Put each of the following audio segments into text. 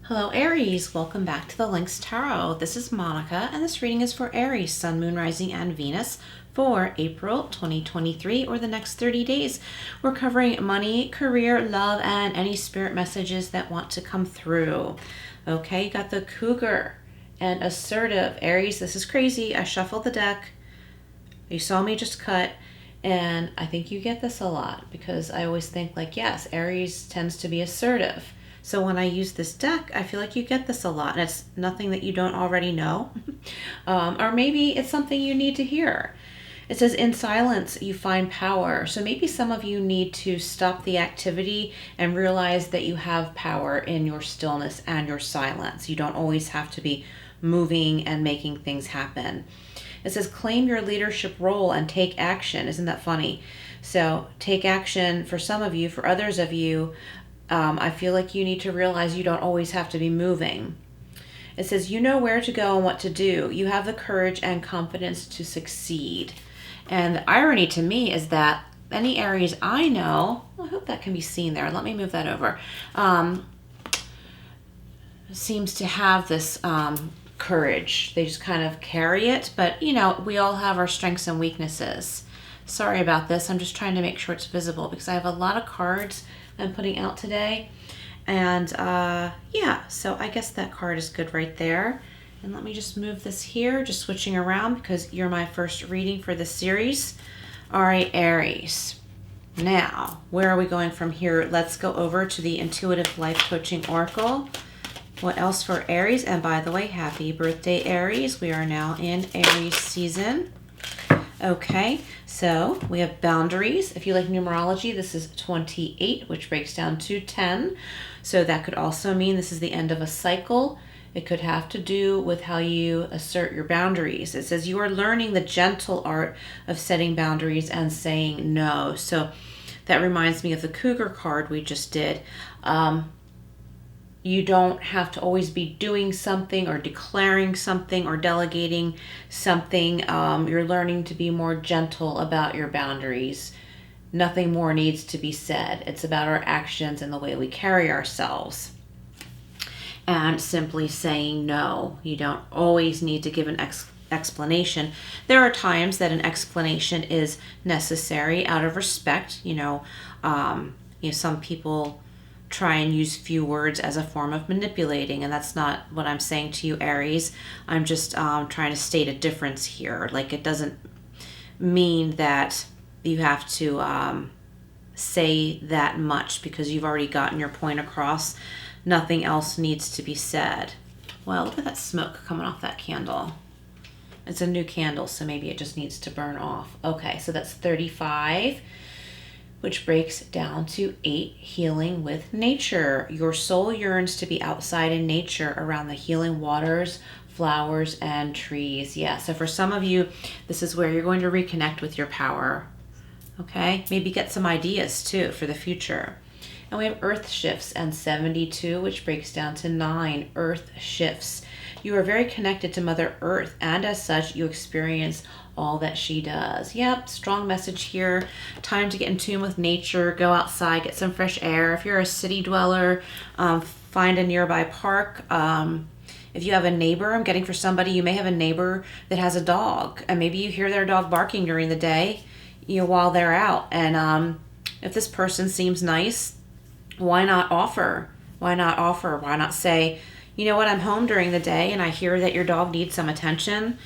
Hello Aries, welcome back to the Lynx Tarot. This is Monica and this reading is for Aries, Sun, Moon, Rising, and Venus for April 2023 or the next 30 days. We're covering money, career, love, and any spirit messages that want to come through. Okay, you got the Cougar and Assertive. Aries, this is crazy. I shuffled the deck. You saw me just cut. And I think you get this a lot because I always think like, yes, Aries tends to be assertive. So when I use this deck, I feel like you get this a lot, and it's nothing that you don't already know. Or maybe it's something you need to hear. It says, in silence, you find power. So maybe some of you need to stop the activity and realize that you have power in your stillness and your silence. You don't always have to be moving and making things happen. It says, claim your leadership role and take action. Isn't that funny? So take action for some of you. For others of you, I feel like you need to realize you don't always have to be moving. It says, you know where to go and what to do. You have the courage and confidence to succeed. And the irony to me is that any Aries I know, I hope that can be seen there. Let me move that over. Seems to have this courage. They just kind of carry it. But, you know, we all have our strengths and weaknesses. Sorry about this. I'm just trying to make sure it's visible because I have a lot of cards I'm putting out today. And yeah, so I guess that card is good right there. And let me just move this here, just switching around because you're my first reading for this series. All right, Aries. Now, where are we going from here? Let's go over to the Intuitive Life Coaching Oracle. What else for Aries? And by the way, happy birthday, Aries. We are now in Aries season. Okay, so we have boundaries. If you like numerology, this is 28, which breaks down to 10. So that could also mean this is the end of a cycle. It could have to do with how you assert your boundaries. It says you are learning the gentle art of setting boundaries and saying no. So that reminds me of the Cougar card we just did. You don't have to always be doing something or declaring something or delegating something. You're learning to be more gentle about your boundaries. Nothing more needs to be said. It's about our actions and the way we carry ourselves. And simply saying no. You don't always need to give an explanation. There are times that an explanation is necessary out of respect. Some people try and use few words as a form of manipulating, and that's not what I'm saying to you, Aries. I'm just trying to state a difference here. Like, it doesn't mean that you have to say that much because you've already gotten your point across. Nothing else needs to be said. Well, look at that smoke coming off that candle. It's a new candle, so maybe it just needs to burn off. Okay, so that's 35. Which breaks down to 8, healing with nature. Your soul yearns to be outside in nature around the healing waters, flowers, and trees. Yeah, so for some of you, this is where you're going to reconnect with your power. Okay, maybe get some ideas too for the future. And we have earth shifts and 72, which breaks down to 9, earth shifts. You are very connected to Mother Earth, and as such, you experience all that she does. Yep, strong message here. Time to get in tune with nature, go outside, get some fresh air. If you're a city dweller, find a nearby park. If you have a neighbor, I'm getting for somebody, you may have a neighbor that has a dog, and maybe you hear their dog barking during the day, while they're out. And if this person seems nice, why not offer? Why not say, you know what, I'm home during the day and I hear that your dog needs some attention,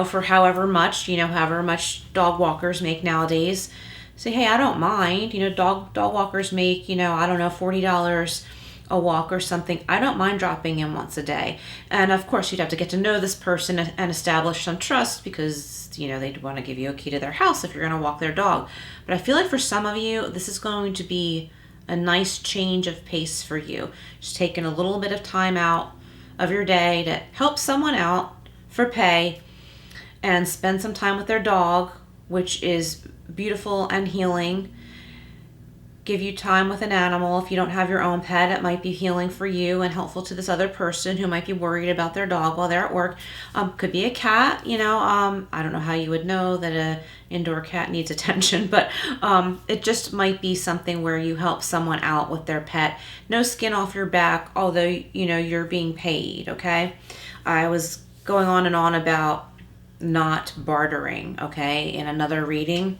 for however much dog walkers make nowadays. Say, hey, I don't mind. Dog walkers make, $40 a walk or something. I don't mind dropping in once a day. And of course, you'd have to get to know this person and establish some trust because, they'd want to give you a key to their house if you're going to walk their dog. But I feel like for some of you, this is going to be a nice change of pace for you. Just taking a little bit of time out of your day to help someone out for pay and spend some time with their dog, which is beautiful and healing. give you time with an animal. If you don't have your own pet, it might be healing for you and helpful to this other person who might be worried about their dog while they're at work. Could be a cat, you know. I don't know how you would know that a indoor cat needs attention, but it just might be something where you help someone out with their pet. No skin off your back, although, you know, you're being paid, okay? I was going on and on about not bartering, okay, in another reading.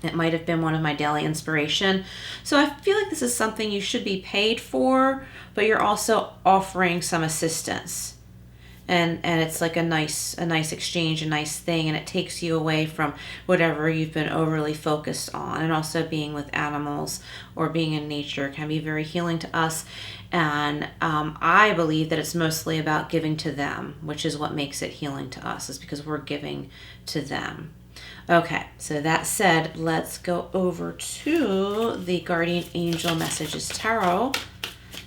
It might have been one of my daily inspiration. So I feel like this is something you should be paid for, but you're also offering some assistance. And it's like a nice exchange, a nice thing, and it takes you away from whatever you've been overly focused on. And also being with animals or being in nature can be very healing to us. And I believe that it's mostly about giving to them, which is what makes it healing to us, is because we're giving to them. Okay, so that said, let's go over to the Guardian Angel Messages Tarot.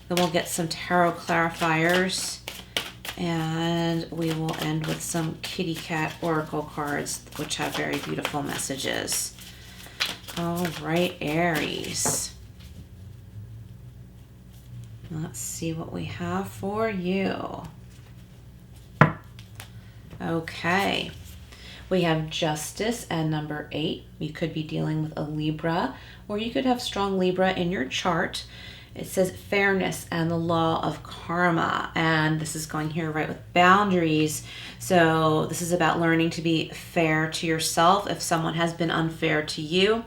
Then we'll get some tarot clarifiers. And we will end with some kitty cat oracle cards, which have very beautiful messages. All right, Aries. Let's see what we have for you. Okay. We have Justice and number 8. You could be dealing with a Libra, or you could have strong Libra in your chart. It says fairness and the law of karma, and this is going here right with boundaries. So this is about learning to be fair to yourself. If someone has been unfair to you,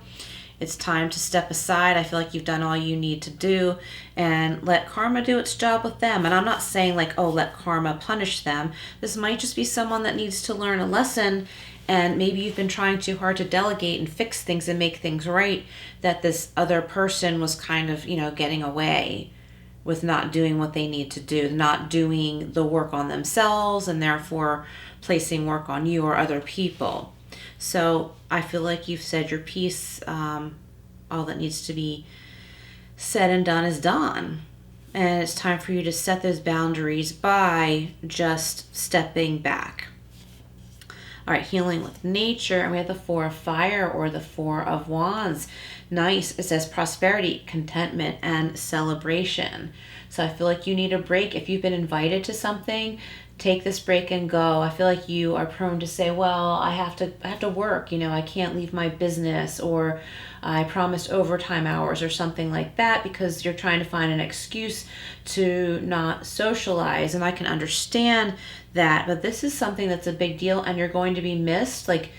it's time to step aside. I feel like you've done all you need to do and let karma do its job with them. And I'm not saying like, oh, let karma punish them. This might just be someone that needs to learn a lesson, and maybe you've been trying too hard to delegate and fix things and make things right, that this other person was kind of, you know, getting away with not doing what they need to do, not doing the work on themselves, and therefore placing work on you or other people. So I feel like you've said your piece. All that needs to be said and done is done. And it's time for you to set those boundaries by just stepping back. All right, healing with nature. And we have the 4 of Fire or the 4 of Wands. Nice. It says prosperity, contentment, and celebration. So I feel like you need a break. If you've been invited to something, take this break and go. I feel like you are prone to say, well, I have to work, you know, I can't leave my business, or I promised overtime hours or something like that, because you're trying to find an excuse to not socialize. And I can understand that, but this is something that's a big deal, and you're going to be missed. Like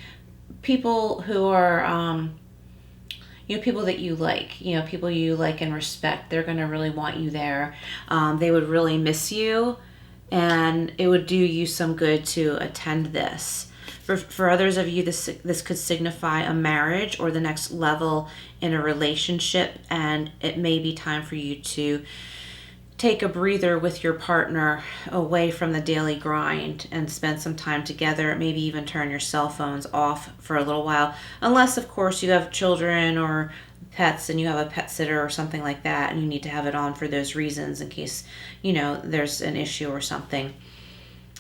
people who are, people that you like, people you like and respect, they're going to really want you there. They would really miss you. And it would do you some good to attend this. For others of you, this could signify a marriage or the next level in a relationship, and it may be time for you to take a breather with your partner away from the daily grind and spend some time together. Maybe even turn your cell phones off for a little while, unless, of course, you have children or pets and you have a pet sitter or something like that, and you need to have it on for those reasons in case, there's an issue or something.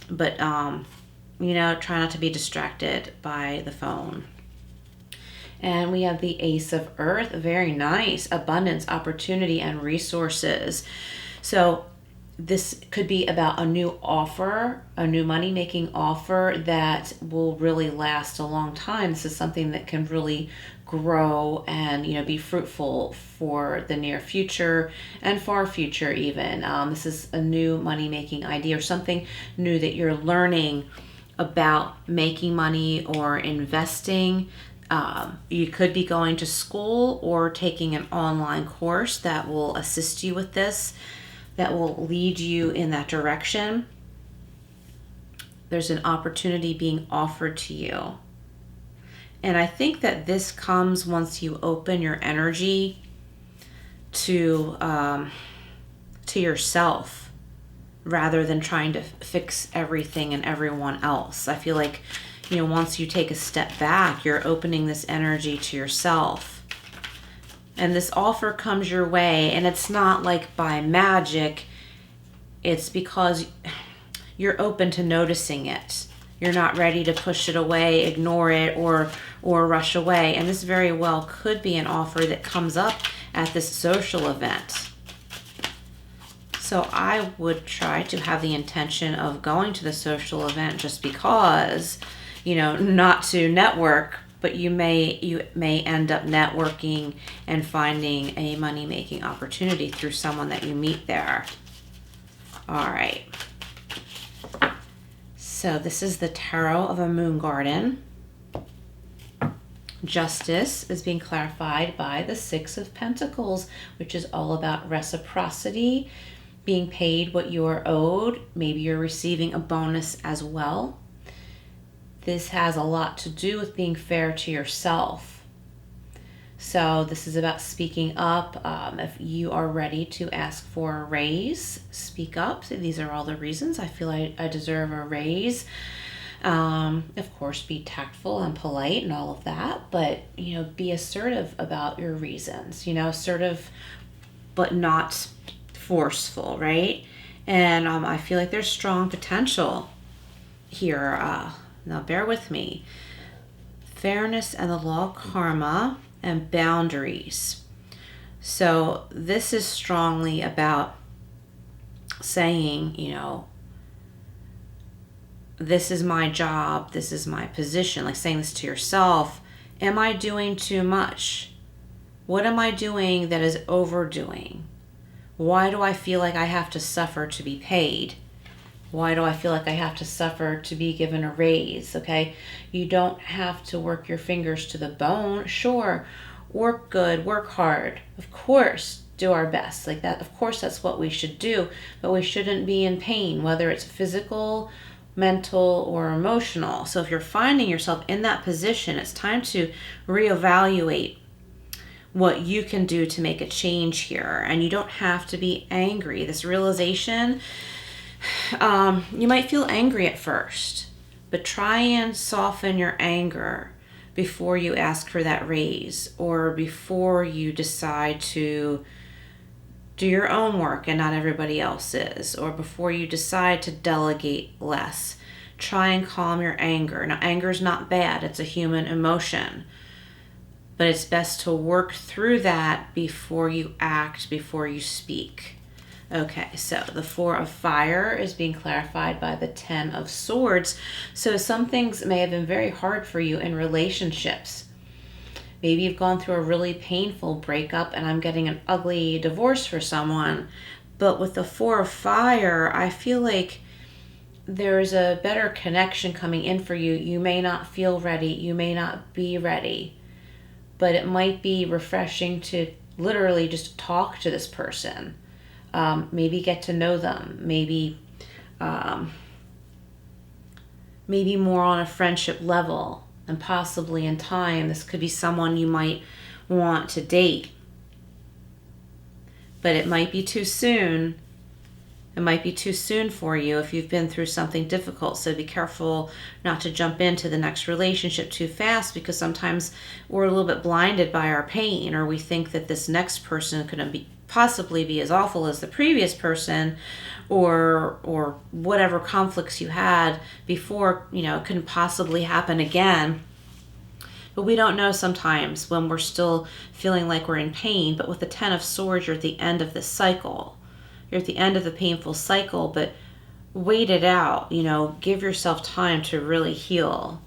But, try not to be distracted by the phone. And we have the Ace of Earth. Very nice. Abundance, opportunity, and resources. So this could be about a new offer, a new money-making offer that will really last a long time. This is something that can really grow and, be fruitful for the near future and far future even. This is a new money-making idea or something new that you're learning about making money or investing. You could be going to school or taking an online course that will assist you with this, that will lead you in that direction. There's an opportunity being offered to you. And I think that this comes once you open your energy to yourself, rather than trying to fix everything and everyone else. I feel like, once you take a step back, you're opening this energy to yourself. And this offer comes your way, and it's not like by magic. It's because you're open to noticing it. You're not ready to push it away, ignore it, or or rush away. And this very well could be an offer that comes up at this social event. So I would try to have the intention of going to the social event just because, you know, not to network, but you may end up networking and finding a money-making opportunity through someone that you meet there. All right. So this is the Tarot of a Moon Garden. Justice is being clarified by the Six of Pentacles, which is all about reciprocity, being paid what you are owed. Maybe you're receiving a bonus as well. This has a lot to do with being fair to yourself. So this is about speaking up. If you are ready to ask for a raise, speak up. So these are all the reasons I feel I deserve a raise. Of course, be tactful and polite and all of that, but, you know, be assertive about your reasons, you know, assertive, but not forceful, right? And I feel like there's strong potential here. Now bear with me. Fairness and the law of karma and boundaries. So this is strongly about saying, you know, this is my job, this is my position, like saying this to yourself. Am I doing too much? What am I doing that is overdoing? Why do I feel like I have to suffer to be paid? Why do I feel like I have to suffer to be given a raise? Okay, you don't have to work your fingers to the bone. Sure, work good, work hard. Of course, do our best. Like that, of course, that's what we should do, but we shouldn't be in pain, whether it's physical, mental, or emotional. So if you're finding yourself in that position, it's time to reevaluate what you can do to make a change here. And you don't have to be angry. This realization, you might feel angry at first, but try and soften your anger before you ask for that raise, or before you decide to do your own work and not everybody else's, or before you decide to delegate less. Try and calm your anger. Now, anger is not bad. It's a human emotion. But it's best to work through that before you act, before you speak. Okay, so the Four of Fire is being clarified by the Ten of Swords. So some things may have been very hard for you in relationships. Maybe you've gone through a really painful breakup and I'm getting an ugly divorce for someone. But with the Four of Fire, I feel like there's a better connection coming in for you. You may not feel ready. You may not be ready. But it might be refreshing to literally just talk to this person. Maybe get to know them. Maybe more on a friendship level. And possibly in time, this could be someone you might want to date. But it might be too soon. It might be too soon for you if you've been through something difficult. So be careful not to jump into the next relationship too fast, because sometimes we're a little bit blinded by our pain, or we think that this next person could possibly be as awful as the previous person, or whatever conflicts you had before, you know, couldn't possibly happen again. But we don't know sometimes when we're still feeling like we're in pain. But with the Ten of Swords, you're at the end of this cycle. You're at the end of the painful cycle, but wait it out, you know, give yourself time to really heal.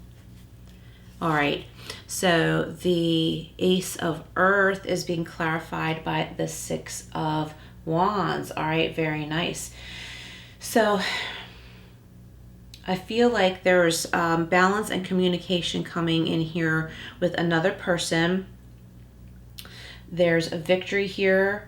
All right, so the Ace of Earth is being clarified by the Six of Wands. All right, very nice. So I feel like there's balance and communication coming in here with another person. There's a victory here,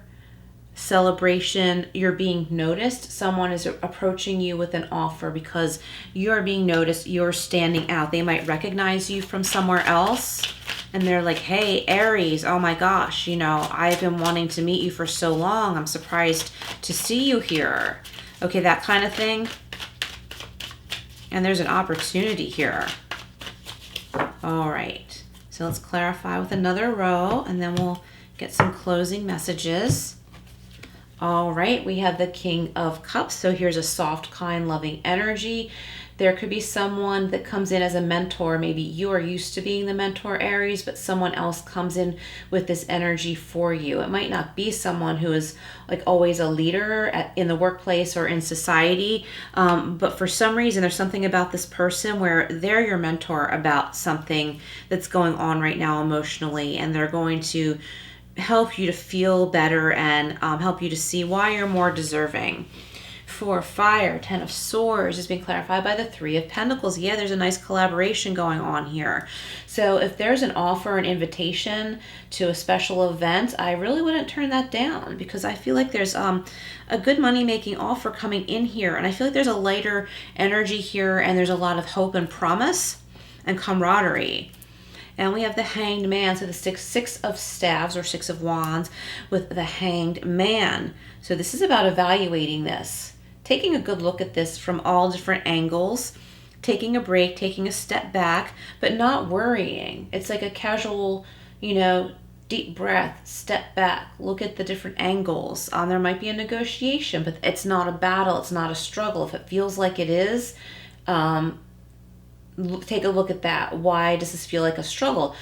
celebration. You're being noticed. Someone is approaching you with an offer because you're being noticed. You're standing out. They might recognize you from somewhere else. And they're like, hey, Aries, oh my gosh, you know, I've been wanting to meet you for so long. I'm surprised to see you here. Okay, that kind of thing. And there's an opportunity here. All right, so let's clarify with another row, and then we'll get some closing messages. All right, we have the King of Cups. So here's a soft, kind, loving energy. There could be someone that comes in as a mentor. Maybe you are used to being the mentor, Aries, but someone else comes in with this energy for you. It might not be someone who is like always a leader in the workplace or in society, but for some reason there's something about this person where they're your mentor about something that's going on right now emotionally, and they're going to help you to feel better and help you to see why you're more deserving. For fire, 10 of Swords is being clarified by the 3 of Pentacles. Yeah, there's a nice collaboration going on here. So if there's an offer, an invitation to a special event, I really wouldn't turn that down, because I feel like there's a good money-making offer coming in here. And I feel like there's a lighter energy here, and there's a lot of hope and promise and camaraderie. And we have the Hanged Man, so the six of Staves or 6 of Wands with the Hanged Man. So this is about evaluating this. Taking a good look at this from all different angles, taking a break, taking a step back, but not worrying. It's like a casual, deep breath, step back, look at the different angles. There might be a negotiation, but it's not a battle, it's not a struggle. If it feels like it is, take a look at that. Why does this feel like a struggle?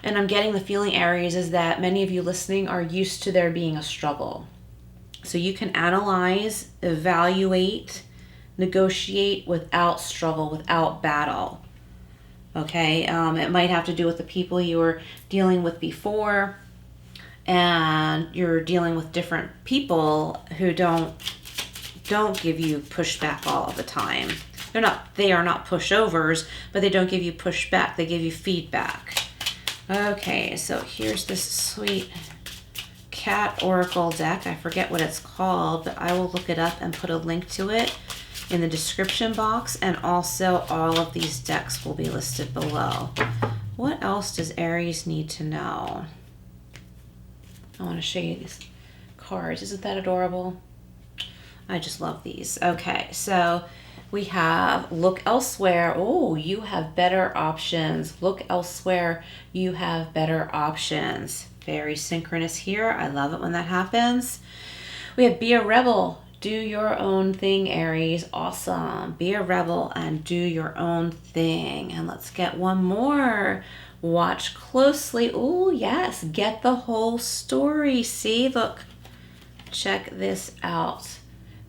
And I'm getting the feeling, Aries, is that many of you listening are used to there being a struggle. So you can analyze, evaluate, negotiate without struggle, without battle. Okay, it might have to do with the people you were dealing with before, and you're dealing with different people who don't give you pushback all of the time. They are not pushovers, but they don't give you pushback. They give you feedback. Okay, so here's this sweet cat oracle deck. I forget what it's called, but I will look it up and put a link to it in the description box, and also all of these decks will be listed below. What else does Aries need to know? I want to show you these cards. Isn't that adorable? I just love these. Okay, so we have look elsewhere. Oh, you have better options. Look elsewhere. You have better options. Very synchronous here. I love it when that happens. We have be a rebel. Do your own thing, Aries. Awesome. Be a rebel and do your own thing. And let's get one more. Watch closely. Oh, yes. Get the whole story. See, look. Check this out.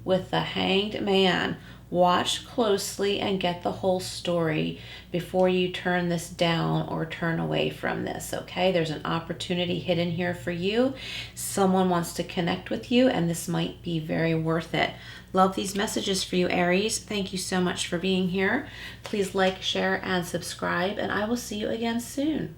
With the Hanged Man. Watch closely and get the whole story before you turn this down or turn away from this, okay? There's an opportunity hidden here for you. Someone wants to connect with you, and this might be very worth it. Love these messages for you, Aries. Thank you so much for being here. Please like, share, and subscribe, and I will see you again soon.